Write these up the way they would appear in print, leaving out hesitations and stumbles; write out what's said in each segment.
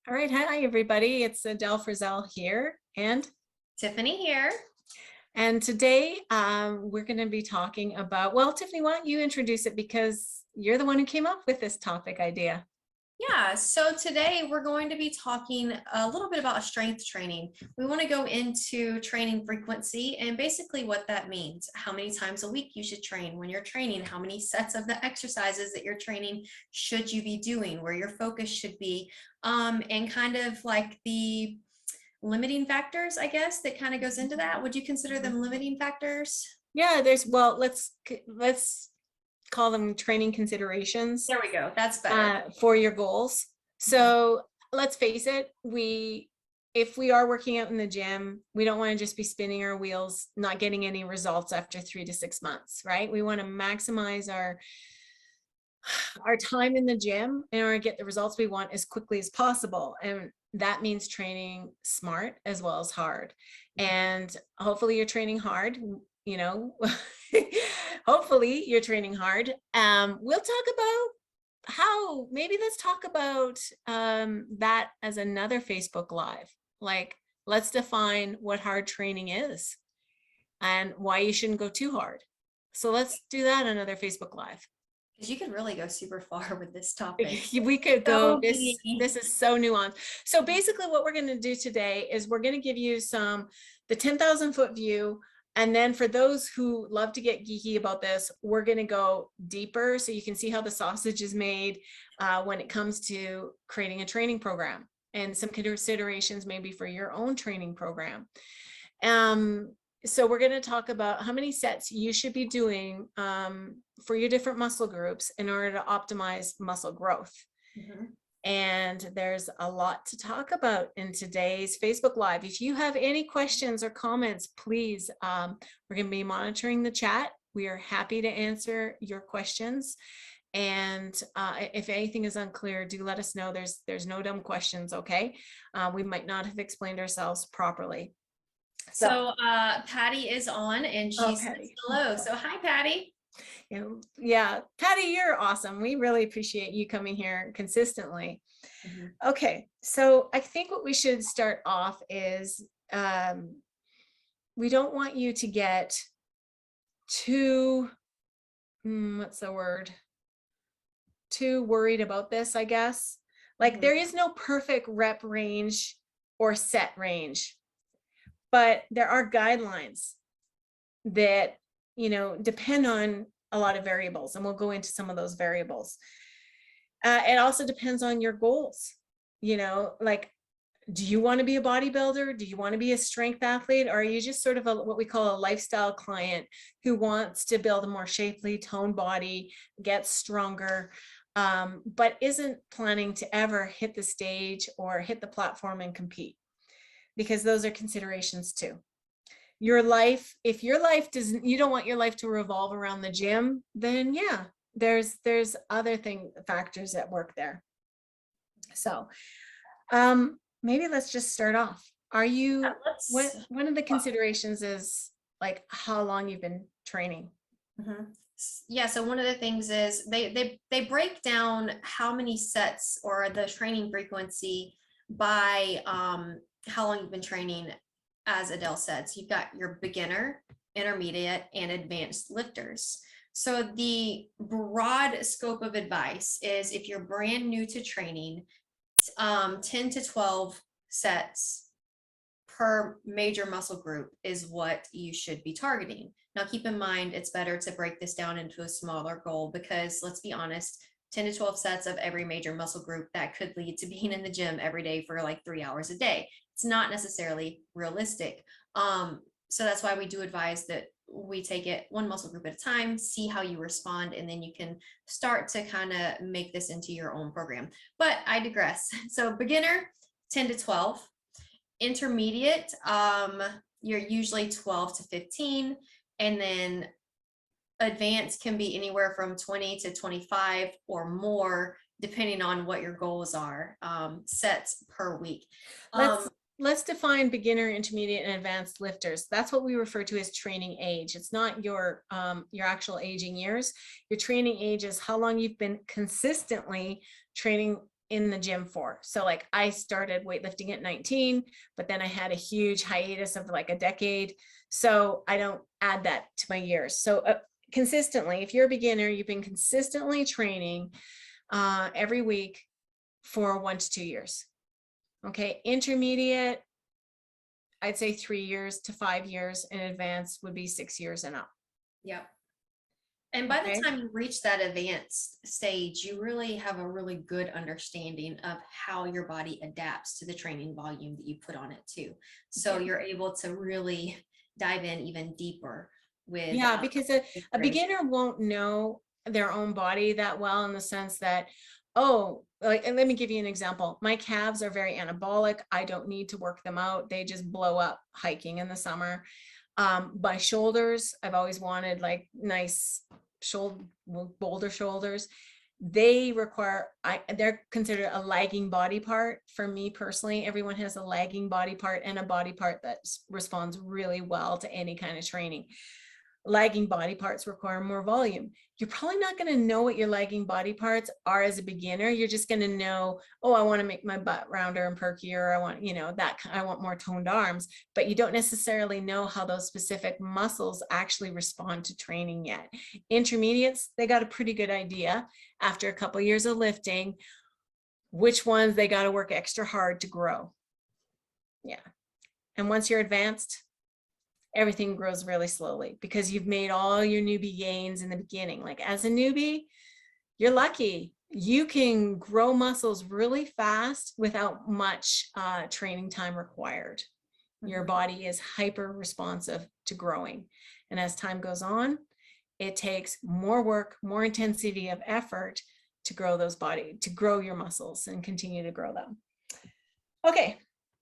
All right, hi everybody. It's Adele Frizzell here, Tiffany here. and today we're going to be talking about. Well, Tiffany, why don't you introduce it because you're the one who came up with this topic idea. Yeah, so today we're going to be talking a little bit about strength training. We want to go into training frequency and basically what that means. How many times a week you should train when you're training, how many sets of the exercises that you're training should you be doing, where your focus should be, and kind of like the limiting factors, I guess, that kind of goes into that. Would you consider them limiting factors? Yeah, let's call them training considerations There we go. That's better. for your goals. Mhm. So let's face it, if we are working out in the gym, we don't want to just be spinning our wheels, not getting any results after 3 to 6 months, right? We want to maximize our time in the gym in order to get the results we want as quickly as possible. And that means training smart as well as hard. And hopefully you're training hard, you know, hopefully you're training hard. We'll talk about maybe let's talk about that as another Facebook Live. Like, let's define what hard training is and why you shouldn't go too hard. So let's do that another Facebook Live. Because you could really go super far with this topic. We could go, So many. this is so nuanced. So basically what we're going to do today is we're going to give you the 10,000 foot view. And then for those who love to get geeky about this, we're going to go deeper so you can see how the sausage is made when it comes to creating a training program and some considerations maybe for your own training program. Um, so we're going to talk about how many sets you should be doing for your different muscle groups in order to optimize muscle growth. Mhm. And there's a lot to talk about in today's Facebook Live. If you have any questions or comments, please, we're going to be monitoring the chat. We are happy to answer your questions. And if anything is unclear, do let us know. There's no dumb questions, okay? We might not have explained ourselves properly. So, So Patty is on and oh, she says Patty. hello. So hi, Patty. Yeah, Patty, you're awesome. We really appreciate you coming here consistently. Mhm. Okay, so I think what we should start off is we don't want you to get too, what's the word? Too worried about this, I guess. Like, Mhm. there is no perfect rep range or set range, but there are guidelines that, depend on a lot of variables, and we'll go into some of those variables. It also depends on your goals. Like, do you want to be a bodybuilder? Do you want to be a strength athlete? Or are you just sort of what we call a lifestyle client who wants to build a more shapely, toned body, get stronger, but isn't planning to ever hit the stage or hit the platform and compete? Because those are considerations too. If your life doesn't, you don't want your life to revolve around the gym, then yeah, there's other factors at work there. So maybe let's just start off. Let's. One of the considerations is like how long you've been training. Mhm. Yeah. So one of the things is they break down how many sets or the training frequency by how long you've been training, as Adele said. So you've got your beginner, intermediate, and advanced lifters. So the broad scope of advice is if you're brand new to training, 10 to 12 sets per major muscle group is what you should be targeting. Now, keep in mind, it's better to break this down into a smaller goal because let's be honest, 10 to 12 sets of every major muscle group that could lead to being in the gym every day for like 3 hours a day. It's not necessarily realistic. So that's why we do advise that we take it one muscle group at a time, see how you respond, and then you can start to kind of make this into your own program. But I digress. So beginner, 10 to 12. Intermediate, you're usually 12 to 15. And then advanced can be anywhere from 20 to 25 or more, depending on what your goals are, sets per week. Let's Um, let's define beginner, intermediate, and advanced lifters. That's what we refer to as training age. It's not your actual aging years. Your training age is how long you've been consistently training in the gym for. So like I started weightlifting at 19, but then I had a huge hiatus of like a decade. So I don't add that to my years. So consistently, if you're a beginner, you've been consistently training every week for 1 to 2 years. Okay, intermediate, I'd say 3 years to 5 years, in advance would be 6 years and up. Yep. And by the Okay. time you reach that advanced stage, you really have a really good understanding of how your body adapts to the training volume that you put on it too. So Yeah. you're able to really dive in even deeper with Yeah, because a training. beginner won't know their own body that well, in the sense that, oh, like, and let me give you an example. My calves are very anabolic. I don't need to work them out. They just blow up hiking in the summer. My shoulders, I've always wanted like nice shoulder, boulder shoulders. They require, they're considered a lagging body part. For me personally, everyone has a lagging body part and a body part that responds really well to any kind of training. Lagging body parts require more volume. You're probably not going to know what your lagging body parts are as a beginner. You're just going to know, oh, I want to make my butt rounder and perkier. I want, that I want more toned arms, but you don't necessarily know how those specific muscles actually respond to training yet. Intermediates, they got a pretty good idea after a couple of years of lifting, which ones they got to work extra hard to grow. Yeah. And once you're advanced, everything grows really slowly because you've made all your newbie gains in the beginning. Like as a newbie, you're lucky. You can grow muscles really fast without much training time required. Your body is hyper responsive to growing. And as time goes on, it takes more work, more intensity of effort to grow to grow your muscles and continue to grow them. Okay,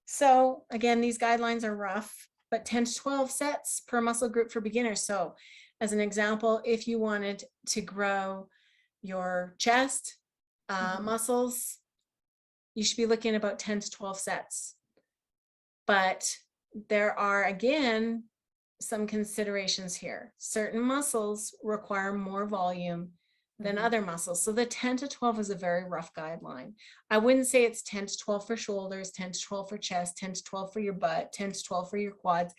so again, these guidelines are rough, but 10 to 12 sets per muscle group for beginners. So as an example, if you wanted to grow your chest muscles, you should be looking at about 10 to 12 sets. But there are, again, some considerations here. Certain muscles require more volume than other muscles. So the 10 to 12 is a very rough guideline. I wouldn't say it's 10 to 12 for shoulders, 10 to 12 for chest, 10 to 12 for your butt, 10 to 12 for your quads.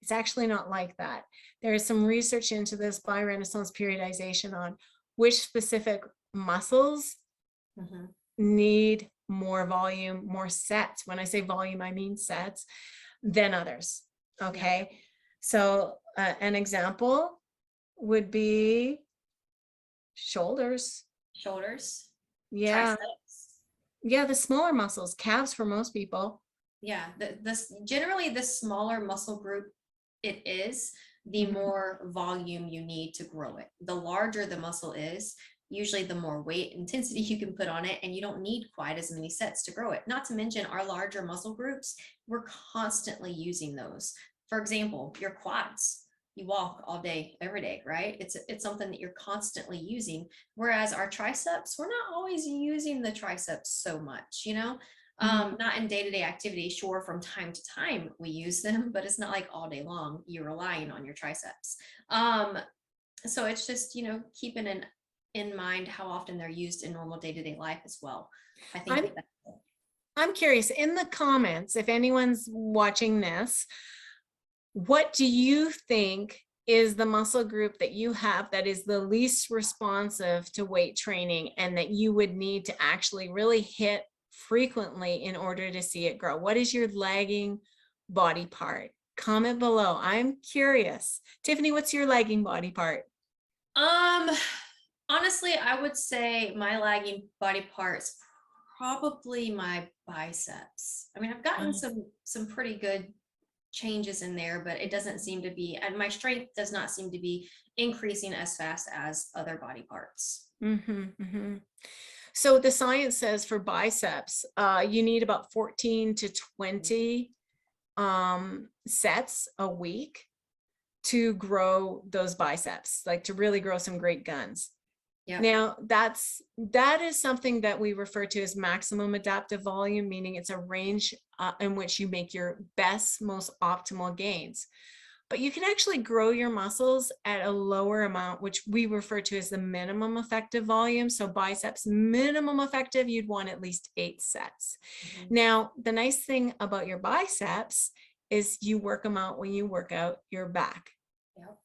It's actually not like that. There is some research into this by Renaissance periodization on which specific muscles need more volume, more sets. When I say volume, I mean sets, than others. Okay. Yeah. So an example would be shoulders. Yeah. Triceps. Yeah, the smaller muscles, calves for most people. Yeah, generally the smaller muscle group it is, the more volume you need to grow it. The larger the muscle is, usually the more weight intensity you can put on it, and you don't need quite as many sets to grow it. Not to mention our larger muscle groups, we're constantly using those. For example, your quads. You walk all day, every day, right? It's something that you're constantly using. Whereas our triceps, we're not always using the triceps so much, not in day-to-day activity. Sure, from time to time we use them, but it's not like all day long you're relying on your triceps. So it's just, keeping in mind how often they're used in normal day-to-day life as well. I think I'm curious, in the comments, if anyone's watching this, what do you think is the muscle group that you have that is the least responsive to weight training and that you would need to actually really hit frequently in order to see it grow? What is your lagging body part? Comment below. I'm curious. Tiffany, what's your lagging body part? Honestly, I would say my lagging body parts probably my biceps. I mean, I've gotten some pretty good changes in there, but it doesn't seem to be, and my strength does not seem to be increasing as fast as other body parts. So the science says for biceps, you need about 14 to 20 sets a week to grow those biceps, like to really grow some great guns. Yeah. Now that is something that we refer to as maximum adaptive volume, meaning it's a range in which you make your best, most optimal gains. but you can actually grow your muscles at a lower amount, which we refer to as the minimum effective volume. So biceps minimum effective, you'd want at least 8 sets. Now, the nice thing about your biceps is you work them out when you work out your back. Yep.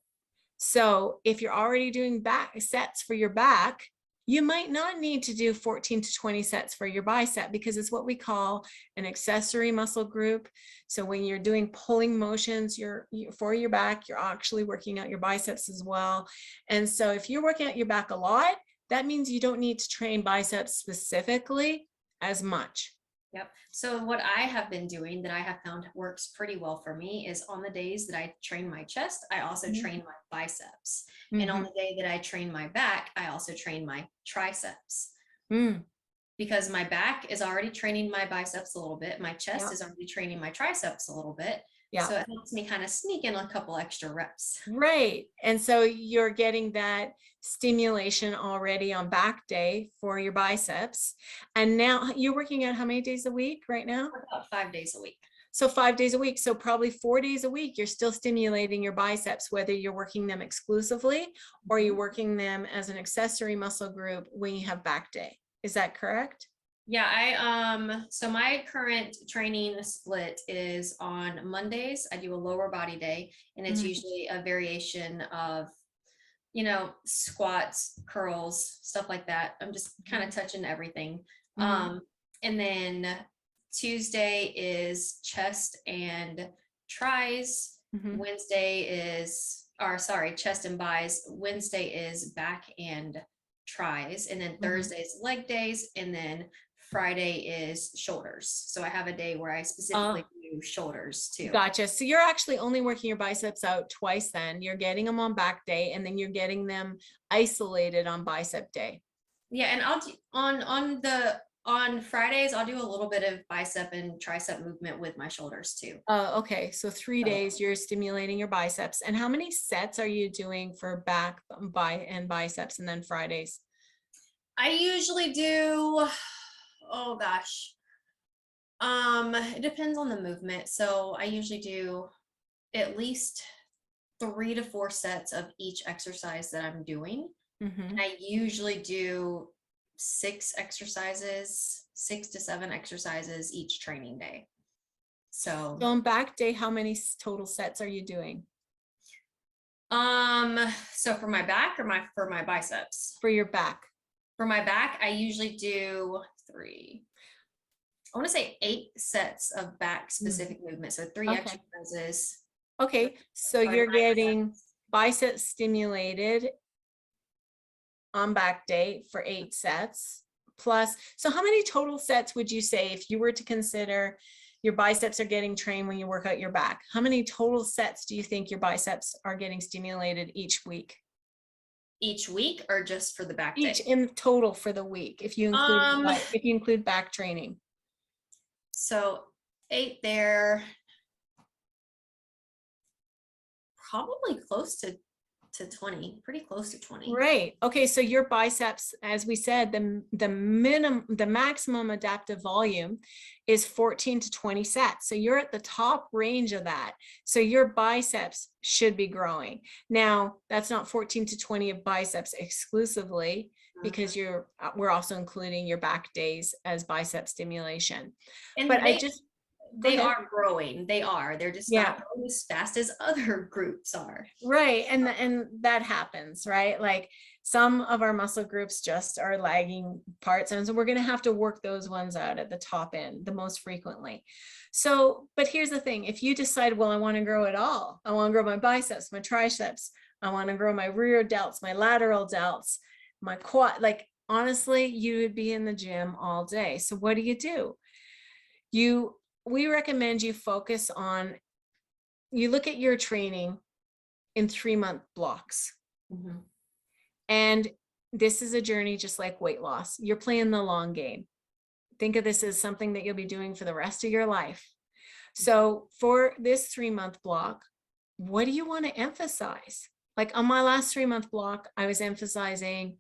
So if you're already doing back sets for your back, you might not need to do 14 to 20 sets for your bicep, because it's what we call an accessory muscle group. So when you're doing pulling motions for your back, you're actually working out your biceps as well. And so if you're working out your back a lot, that means you don't need to train biceps specifically as much. Yep. So what I have been doing that I have found works pretty well for me is on the days that I train my chest, I also Mhm. train my biceps. And on the day that I train my back, I also train my triceps. Mm. Because my back is already training my biceps a little bit. My chest Yeah. is already training my triceps a little bit. Yeah. So it helps me kind of sneak in a couple extra reps. Right. And so you're getting that stimulation already on back day for your biceps. And now you're working out how many days a week right now? About 5 days a week. So 5 days a week. So probably 4 days a week, you're still stimulating your biceps, whether you're working them exclusively or you're working them as an accessory muscle group when you have back day. Is that correct? Yeah, so my current training split is on Mondays. I do a lower body day, and it's usually a variation of, squats, curls, stuff like that. I'm just kind of touching everything. And then Tuesday is chest and tries. Wednesday is, or sorry, chest and bis. Wednesday is back and tries, and then Thursday is leg days, and then Friday is shoulders. So I have a day where I specifically do shoulders too. Gotcha. So you're actually only working your biceps out twice then. You're getting them on back day, and then you're getting them isolated on bicep day. Yeah, and I'll do on Fridays, I'll do a little bit of bicep and tricep movement with my shoulders too. Okay. So 3 days you're stimulating your biceps. And how many sets are you doing for back, and biceps, and then Fridays? I usually do, oh gosh. It depends on the movement. So I usually do at least 3 to 4 sets of each exercise that I'm doing. And I usually do 6 to 7 exercises each training day. So on back day, how many total sets are you doing? So for my back or for my biceps? For your back. For my back, I usually do I want to say 8 sets of back specific movement. So 3 exercises. Okay. So you're getting biceps stimulated on back day for 8 sets plus. So how many total sets would you say, if you were to consider your biceps are getting trained when you work out your back, how many total sets do you think your biceps are getting stimulated each week? Each week, or just for the back day? Each in total for the week, if you include back training. So 8 there, probably close to 20, pretty close to 20. Right. Okay. So your biceps, as we said, the maximum adaptive volume is 14 to 20 sets. So you're at the top range of that. So your biceps should be growing. Now, that's not 14 to 20 of biceps exclusively, because we're also including your back days as bicep stimulation. And but they are growing. They're just not growing as fast as other groups are. Right. And that happens, right? Like some of our muscle groups just are lagging parts. And so we're going to have to work those ones out at the top end the most frequently. So, but here's the thing. If you decide, well, I want to grow it all. I want to grow my biceps, my triceps. I want to grow my rear delts, my lateral delts, my quad. Like, honestly, you would be in the gym all day. So what do? We recommend you focus on, you look at your training in 3-month blocks. And this is a journey just like weight loss. You're playing the long game. Think of this as something that you'll be doing for the rest of your life. So for this 3-month block, what do you want to emphasize? Like on my last 3-month block, I was emphasizing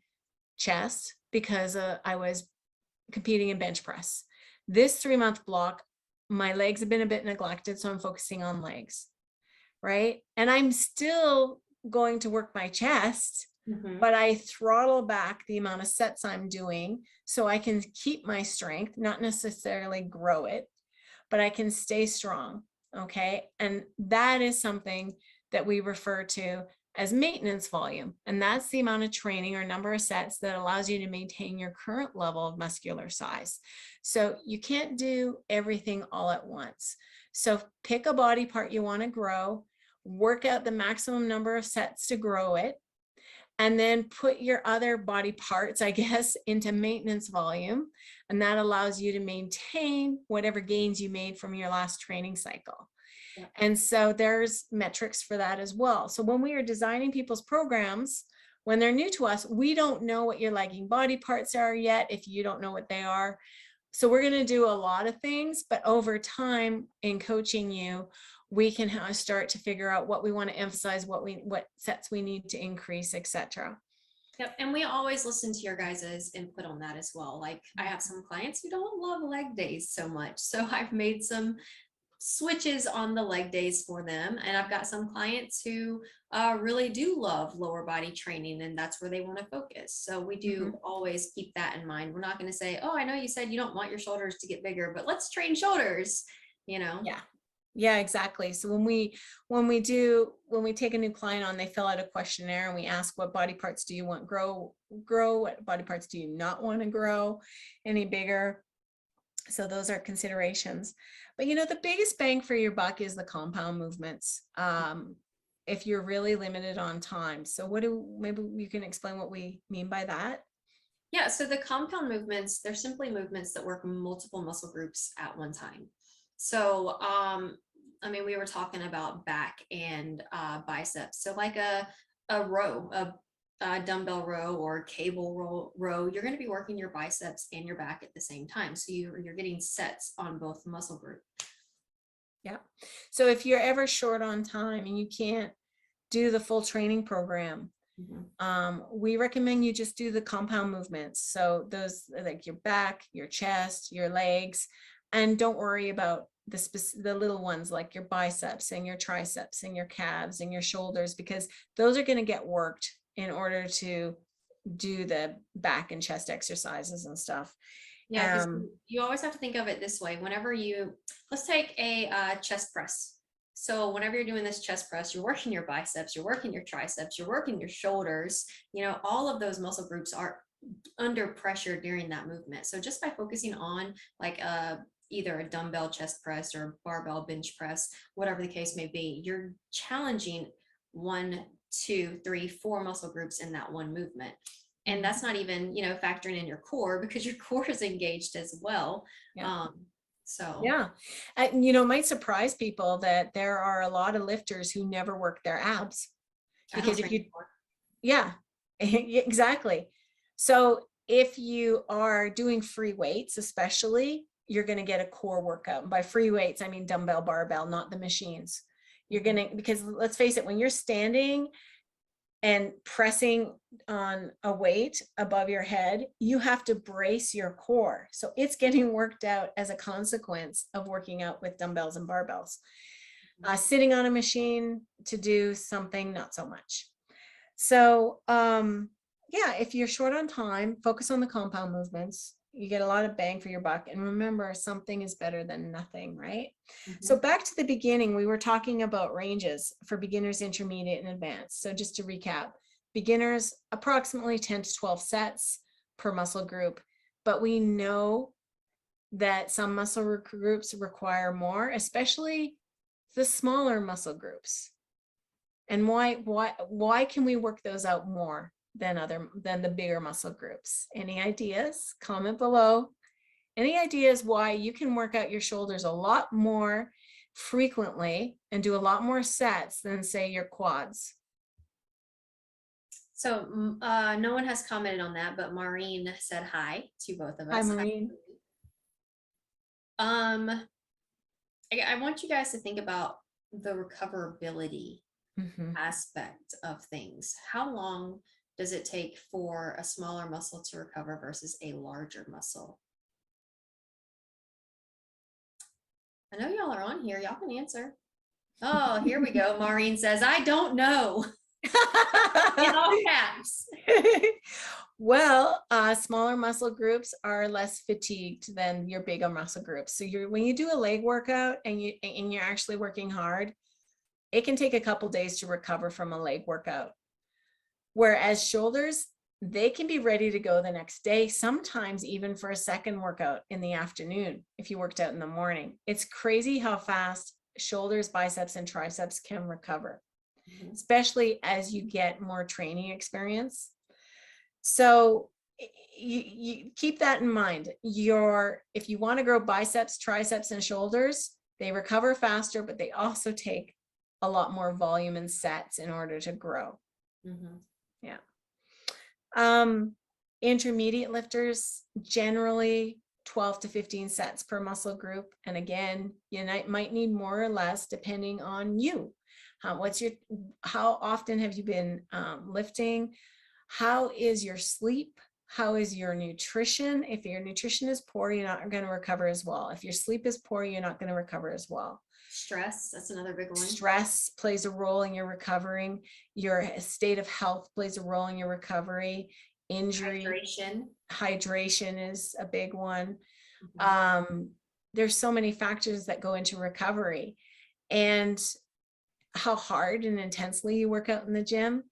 chest because I was competing in bench press. This 3-month block, my legs have been a bit neglected, so I'm focusing on legs. right? And I'm still going to work my chest, Mhm. but I throttle back the amount of sets I'm doing so I can keep my strength, not necessarily grow it, but I can stay strong. Okay. And that is something that we refer to as maintenance volume. And that's the amount of training or number of sets that allows you to maintain your current level of muscular size. So you can't do everything all at once. So pick a body part you want to grow, work out the maximum number of sets to grow it, and then put your other body parts, I guess, into maintenance volume. And that allows you to maintain whatever gains you made from your last training cycle. Yeah. And so there's metrics for that as well. So when we are designing people's programs, when they're new to us, we don't know what your lagging body parts are yet if you don't know what they are. So we're going to do a lot of things, but over time in coaching you, we can start to figure out what we want to emphasize, what sets we need to increase, etc. Yep. And we always listen to your guys' input on that as well. Like I have some clients who don't love leg days so much. So I've made some switches on the leg days for them. And I've got some clients who really do love lower body training and that's where they want to focus. So we do always keep that in mind. We're not going to say, oh, I know you said you don't want your shoulders to get bigger, but let's train shoulders, you know? Yeah. Yeah, exactly. So when we take a new client on, they fill out a questionnaire and we ask what body parts do you want grow, what body parts do you not want to grow any bigger. So those are considerations. But the biggest bang for your buck is the compound movements. If you're really limited on time. So maybe you can explain what we mean by that? Yeah, so the compound movements, they're simply movements that work multiple muscle groups at one time. So, I mean, we were talking about back and biceps. So like a row, a dumbbell row or cable row, you're going to be working your biceps and your back at the same time. So you're getting sets on both muscle group. Yeah. So if you're ever short on time and you can't do the full training program, we recommend you just do the compound movements. So those like your back, your chest, your legs, and don't worry about the little ones like your biceps and your triceps and your calves and your shoulders, because those are going to get worked in order to do the back and chest exercises and stuff. Yeah, because you always have to think of it this way. Whenever let's take a chest press. So whenever you're doing this chest press, you're working your biceps, you're working your triceps, you're working your shoulders. All of those muscle groups are under pressure during that movement. So just by focusing on like either a dumbbell chest press or barbell bench press, whatever the case may be, you're challenging 1, 2, 3, 4 muscle groups in that one movement. And that's not even, factoring in your core because your core is engaged as well. Yeah. So yeah, it might surprise people that there are a lot of lifters who never work their abs because yeah, exactly. So if you are doing free weights, especially, you're going to get a core workout. And by free weights, I mean dumbbell, barbell, not the machines. You're going to, because let's face it, when you're standing and pressing on a weight above your head, you have to brace your core. So it's getting worked out as a consequence of working out with dumbbells and barbells. Sitting on a machine to do something, not so much. So yeah, if you're short on time, focus on the compound movements. You get a lot of bang for your buck. And remember, something is better than nothing, right? So back to the beginning, we were talking about ranges for beginners, intermediate, and advanced. So just to recap, beginners, approximately 10 to 12 sets per muscle group. But we know that some muscle groups require more, especially the smaller muscle groups. And why can we work those out more than the bigger muscle groups? Any ideas? Comment below. Any ideas why you can work out your shoulders a lot more frequently and do a lot more sets than say your quads? So no one has commented on that, but Maureen said hi to both of us. Hi, Maureen. I want you guys to think about the recoverability aspect of things. How long does it take for a smaller muscle to recover versus a larger muscle? I know y'all are on here. Y'all can answer. Oh, here we go. Maureen says, I don't know. In all caps. Well, smaller muscle groups are less fatigued than your bigger muscle groups. So when you do a leg workout and you're actually working hard, it can take a couple days to recover from a leg workout. Whereas shoulders, they can be ready to go the next day, sometimes even for a second workout in the afternoon if you worked out in the morning. It's crazy how fast shoulders, biceps, and triceps can recover, especially as you get more training experience. So you keep that in mind. If you want to grow biceps, triceps, and shoulders, they recover faster, but they also take a lot more volume and sets in order to grow. Yeah. Intermediate lifters, generally 12 to 15 sets per muscle group. And again, you might need more or less depending on you. How often have you been lifting? How is your sleep? How is your nutrition? If your nutrition is poor, you're not going to recover as well. If your sleep is poor, you're not going to recover as well. Stress, that's another big one. Stress plays a role in your recovering. Your state of health plays a role in your recovery. Injury, hydration is a big one. There's so many factors that go into recovery, and how hard and intensely you work out in the gym.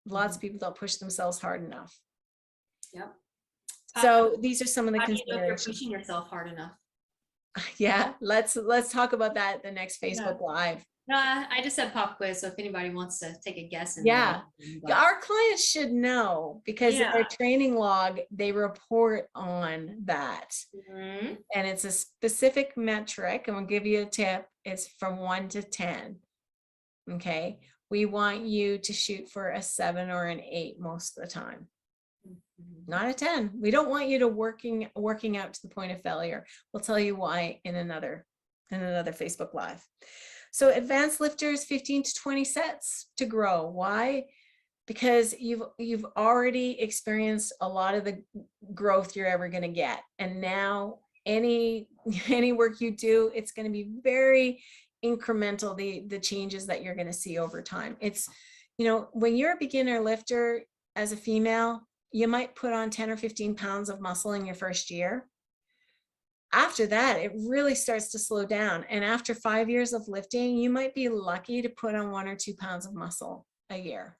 Lots of people don't push themselves hard enough. Yep. So these are some of the considerations. considerations. You're pushing yourself hard enough. Yeah, let's talk about that at the next Facebook Live. No, I just said pop quiz, so if anybody wants to take a guess. Yeah, our clients should know, because in their training log, they report on that. And it's a specific metric, and we'll give you a tip. It's from 1 to 10. Okay. We want you to shoot for a 7 or an 8 most of the time. Not a 10. We don't want you to working out to the point of failure. We'll tell you why in another Facebook Live. So advanced lifters, 15 to 20 sets to grow. Why? Because you've already experienced a lot of the growth you're ever going to get. And now any work you do, it's going to be very incremental, the changes that you're going to see over time. It's, when you're a beginner lifter as a female, you might put on 10 or 15 pounds of muscle in your first year. After that, it really starts to slow down. And after 5 years of lifting, you might be lucky to put on 1 or 2 pounds of muscle a year.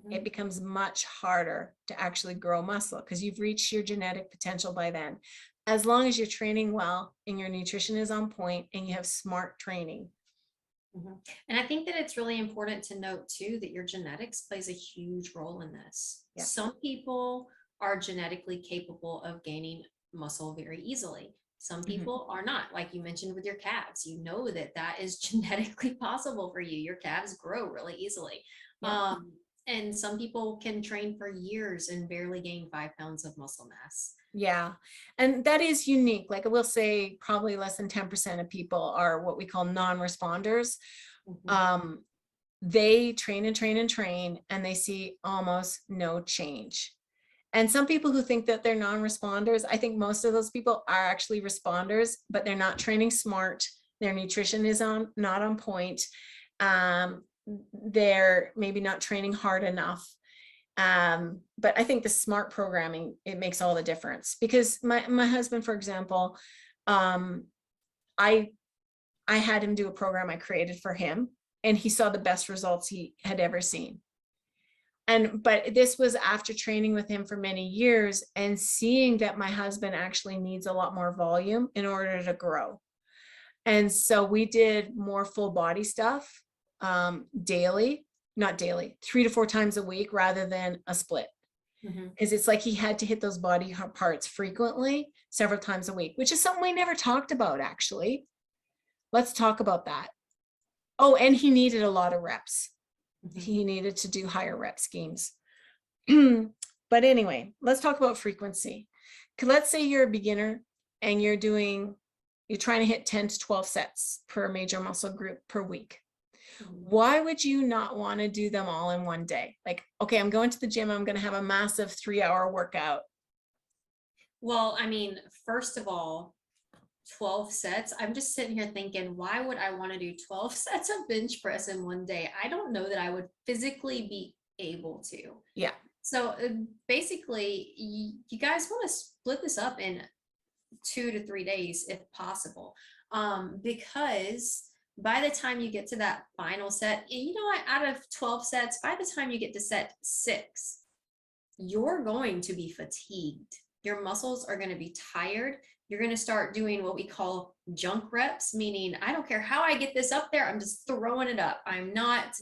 It becomes much harder to actually grow muscle because you've reached your genetic potential by then. As long as you're training well and your nutrition is on point and you have smart training. And I think that it's really important to note too that your genetics plays a huge role in this. Yeah. Some people are genetically capable of gaining muscle very easily. Some people are not, like you mentioned with your calves. You know that is genetically possible for you. Your calves grow really easily. Yeah. And some people can train for years and barely gain 5 pounds of muscle mass. Yeah. And that is unique. Like I will say probably less than 10% of people are what we call non-responders. They train and train and train, and they see almost no change. And some people who think that they're non-responders, I think most of those people are actually responders, but they're not training smart. Their nutrition is not on point. They're maybe not training hard enough. But I think the smart programming, it makes all the difference, because my husband, for example, I had him do a program I created for him, and he saw the best results he had ever seen. But this was after training with him for many years and seeing that my husband actually needs a lot more volume in order to grow. And so we did more full body stuff, not daily, 3 to 4 times a week rather than a split. Because it's like he had to hit those body parts frequently, several times a week, which is something we never talked about, actually. Let's talk about that. Oh, and he needed a lot of reps. He needed to do higher rep schemes. But anyway, let's talk about frequency. Let's say you're a beginner and you're trying to hit 10 to 12 sets per major muscle group per week. Why would you not want to do them all in one day? Like, okay, I'm going to the gym, I'm going to have a massive 3-hour workout. Well, I mean, first of all, 12 sets, I'm just sitting here thinking, why would I want to do 12 sets of bench press in one day? I don't know that I would physically be able to. Yeah. So basically, you guys want to split this up in 2 to 3 days if possible, because by the time you get to that final set, you know what, out of 12 sets, by the time you get to set 6, you're going to be fatigued. Your muscles are going to be tired. You're going to start doing what we call junk reps, meaning I don't care how I get this up there, I'm just throwing it up. I'm not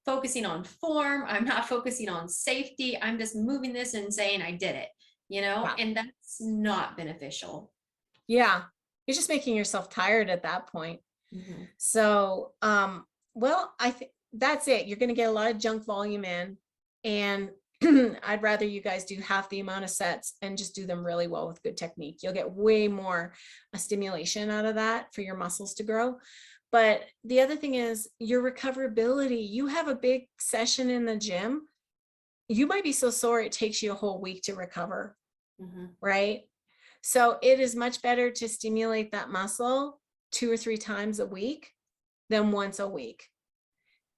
focusing on form. I'm not focusing on safety. I'm just moving this and saying I did it, Wow. and that's not beneficial. Yeah. You're just making yourself tired at that point. Mhm. So, well, I think that's it. You're going to get a lot of junk volume in, and I'd rather you guys do half the amount of sets and just do them really well with good technique. You'll get way more stimulation out of that for your muscles to grow. But the other thing is your recoverability. You have a big session in the gym. You might be so sore it takes you a whole week to recover, Mhm. right? So it is much better to stimulate that muscle 2 or 3 times a week than once a week.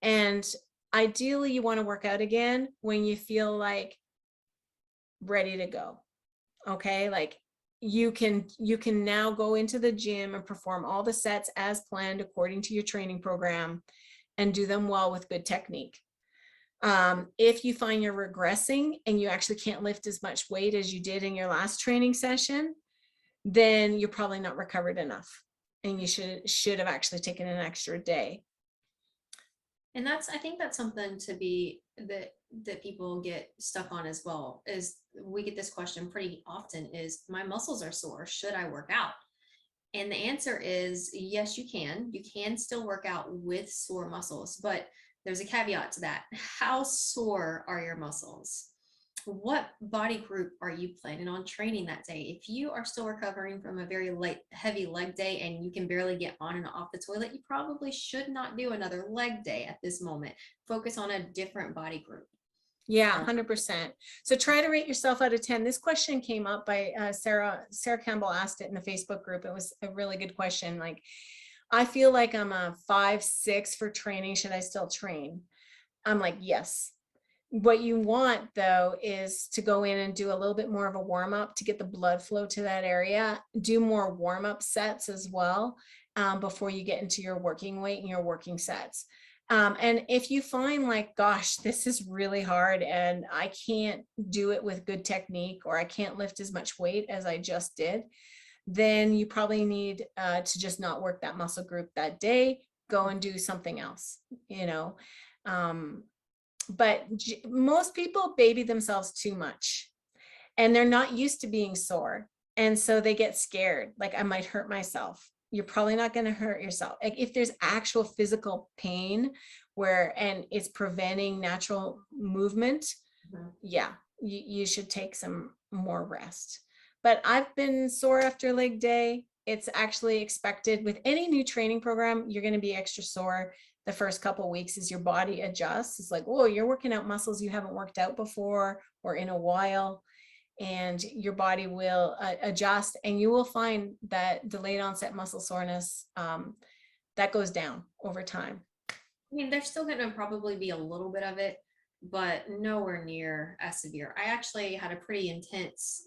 And ideally, you want to work out again when you feel like ready to go. Okay. Like you can now go into the gym and perform all the sets as planned according to your training program and do them well with good technique. If you find you're regressing and you actually can't lift as much weight as you did in your last training session, then you're probably not recovered enough and you should have actually taken an extra day. And I think that's something to be that people get stuck on as well, is we get this question pretty often, is my muscles are sore, should I work out? And the answer is yes, you can. You can still work out with sore muscles, but there's a caveat to that. How sore are your muscles? What body group are you planning on training that day? If you are still recovering from a very heavy leg day and you can barely get on and off the toilet, you probably should not do another leg day at this moment. Focus on a different body group. Yeah, 100%. So try to rate yourself out of 10. This question came up by Sarah Campbell asked it in the Facebook group. It was a really good question. Like, I feel like I'm a 5, 6 for training. Should I still train? I'm like, yes. What you want though is to go in and do a little bit more of a warm up to get the blood flow to that area. Do more warm up sets as well before you get into your working weight and your working sets. And if you find like, gosh, this is really hard and I can't do it with good technique, or I can't lift as much weight as I just did, then you probably need to just not work that muscle group that day, go and do something else, you know. But most people baby themselves too much and they're not used to being sore. And so they get scared, like I might hurt myself. You're probably not going to hurt yourself. Like if there's actual physical pain and it's preventing natural movement, yeah, you should take some more rest. But I've been sore after leg day. It's actually expected with any new training program. You're going to be extra sore the first couple of weeks as your body adjusts. It's like, oh, you're working out muscles you haven't worked out before or in a while, and your body will adjust, and you will find that delayed onset muscle soreness that goes down over time. I mean, there's still going to probably be a little bit of it, but nowhere near as severe. I actually had a pretty intense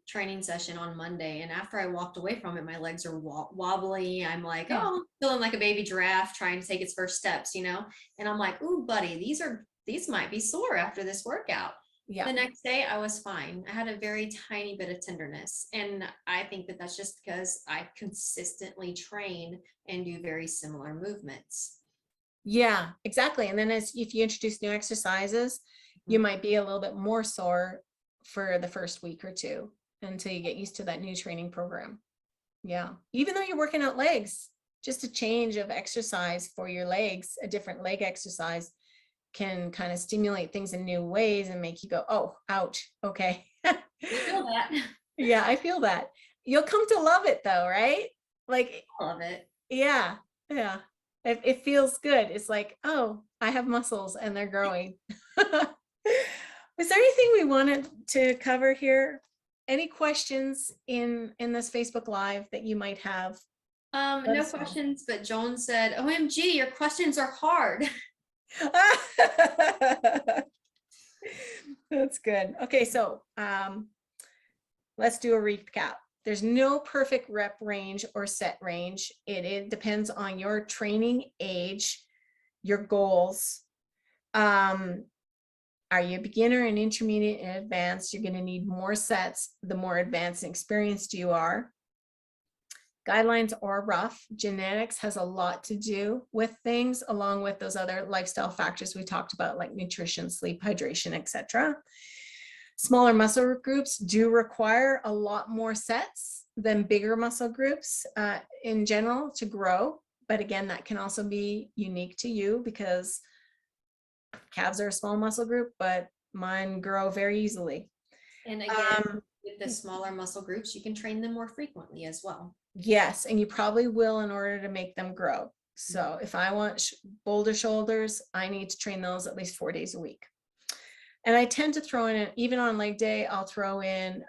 training session on Monday, and after I walked away from it, my legs are wobbly. I'm like, oh, I'm feeling like a baby giraffe trying to take its first steps, and I'm like, ooh, buddy, these might be sore after this workout. Yeah. The next day I was fine. I had a very tiny bit of tenderness, and I think that that's just because I consistently train and do very similar movements. Yeah, exactly. And then if you introduce new exercises, you might be a little bit more sore for the first week or two until you get used to that new training program. Yeah. Even though you're working out legs, just a change of exercise for your legs, a different leg exercise can kind of stimulate things in new ways and make you go, oh, ouch. Okay. I feel that. Yeah, I feel that. You'll come to love it though, right? Like, I love it. yeah. Yeah. It feels good. It's like, oh, I have muscles and they're growing. Was there anything we wanted to cover here? any questions in this Facebook Live that you might have? Let No us know. questions, but Joan said, OMG, your questions are hard. That's good. Okay, so let's do a recap. There's no perfect rep range or set range. It depends on your training age, your goals. Are you a beginner and intermediate and advanced? You're going to need more sets the more advanced and experienced you are. Guidelines are rough. Genetics has a lot to do with things, along with those other lifestyle factors we talked about, like nutrition, sleep, hydration, etc. Smaller muscle groups do require a lot more sets than bigger muscle groups in general to grow. But again, that can also be unique to you, because calves are a small muscle group, but mine grow very easily. And again, with the smaller muscle groups, you can train them more frequently as well. Yes, and you probably will in order to make them grow. So if I want boulder shoulders, I need to train those at least 4 days a week. And I tend to throw in, even on leg day, I'll throw in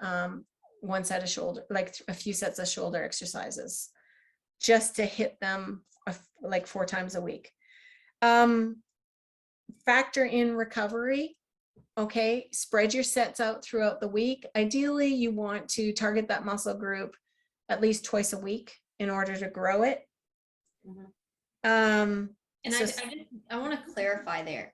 one set of shoulder, like a few sets of shoulder exercises, just to hit them like 4 times a week. Factor in recovery. Okay, spread your sets out throughout the week. Ideally, you want to target that muscle group at least twice a week in order to grow it. And I want to clarify there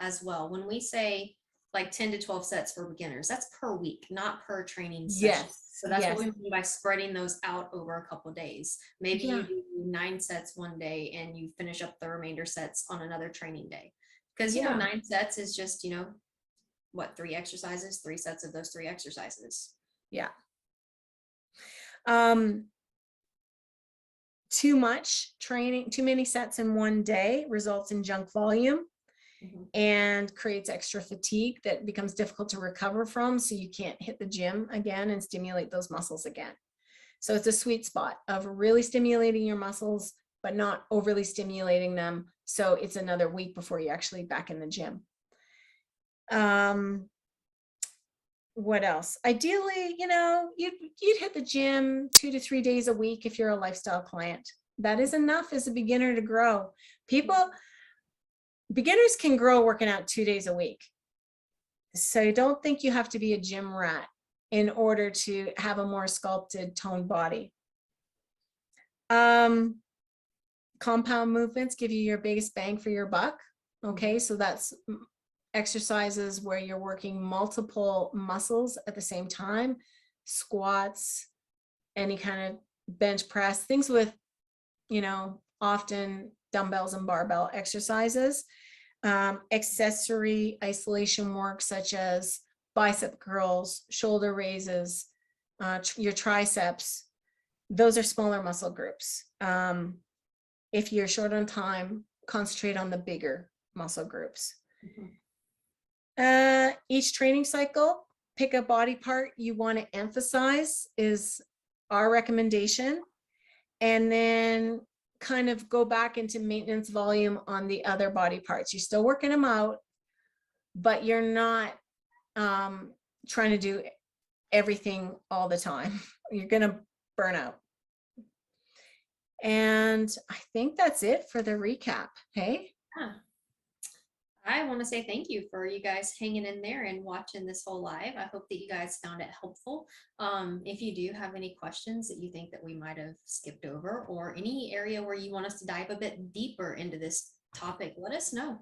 as well. When we say like 10 to 12 sets for beginners, that's per week, not per training session. Yes. So that's what we mean by spreading those out over a couple of days. Maybe you do 9 sets one day and you finish up the remainder sets on another training day. Because, you know, 9 sets is just, you know, what, 3 exercises, 3 sets of those 3 exercises. Yeah. Too much training, too many sets in one day results in junk volume and creates extra fatigue that becomes difficult to recover from. So you can't hit the gym again and stimulate those muscles again. So it's a sweet spot of really stimulating your muscles, but not overly stimulating them. So it's another week before you're actually back in the gym. What else? Ideally, you know, you'd hit the gym 2 to 3 days a week if you're a lifestyle client. That is enough as a beginner to grow. Beginners can grow working out 2 days a week. So don't think you have to be a gym rat in order to have a more sculpted, toned body. Compound movements give you your biggest bang for your buck. Okay, so that's exercises where you're working multiple muscles at the same time, squats, any kind of bench press, things with, you know, often dumbbells and barbell exercises. Accessory isolation work such as bicep curls, shoulder raises, your triceps. Those are smaller muscle groups. If you're short on time, concentrate on the bigger muscle groups. Each training cycle, pick a body part you want to emphasize is our recommendation, and then kind of go back into maintenance volume on the other body parts. You're still working them out, but you're not trying to do everything all the time. You're going to burn out. And I think that's it for the recap. Hey? Yeah. I want to say thank you for you guys hanging in there and watching this whole live. I hope that you guys found it helpful. If you do have any questions that you think that we might have skipped over, or any area where you want us to dive a bit deeper into this topic, let us know.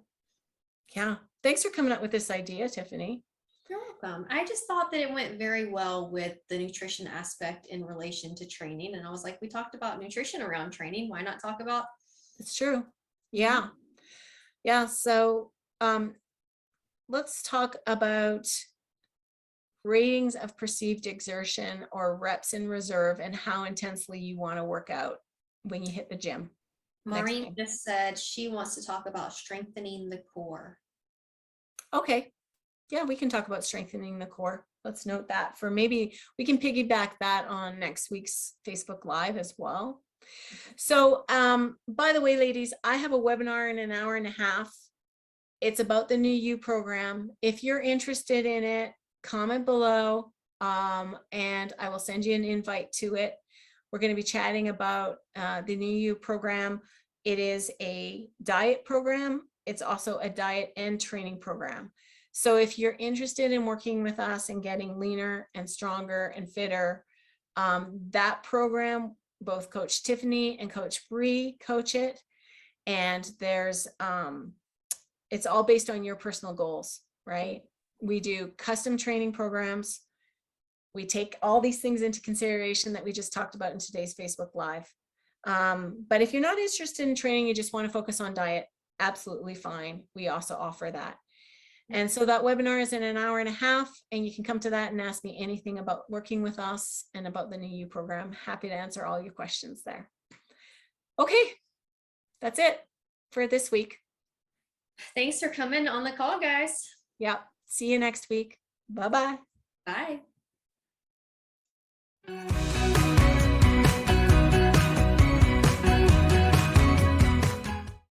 Yeah. Thanks for coming up with this idea, Tiffany. You're welcome. I just thought that it went very well with the nutrition aspect in relation to training. And I was like, we talked about nutrition around training. Why not talk about? It's true. Yeah. Yeah. So let's talk about ratings of perceived exertion or reps in reserve and how intensely you want to work out when you hit the gym. Maureen just said she wants to talk about strengthening the core. Okay. Yeah, we can talk about strengthening the core. Let's note that for maybe we can piggyback that on next week's Facebook Live as well. So by the way, ladies, I have a webinar in an hour and a half. It's about the New You program. If you're interested in it, comment below. and I will send you an invite to it. We're going to be chatting about the New You program. It is a diet program. It's also a diet and training program. So if you're interested in working with us and getting leaner and stronger and fitter, that program, both Coach Tiffany and Coach Bree coach it. And there's, it's all based on your personal goals, right? We do custom training programs. We take all these things into consideration that we just talked about in today's Facebook Live. But if you're not interested in training, you just want to focus on diet, absolutely fine. We also offer that. And so that webinar is in an hour and a half, and you can come to that and ask me anything about working with us and about the New You program. Happy to answer all your questions there. Okay, that's it for this week. Thanks for coming on the call, guys. Yep. See you next week. Bye-bye. Bye.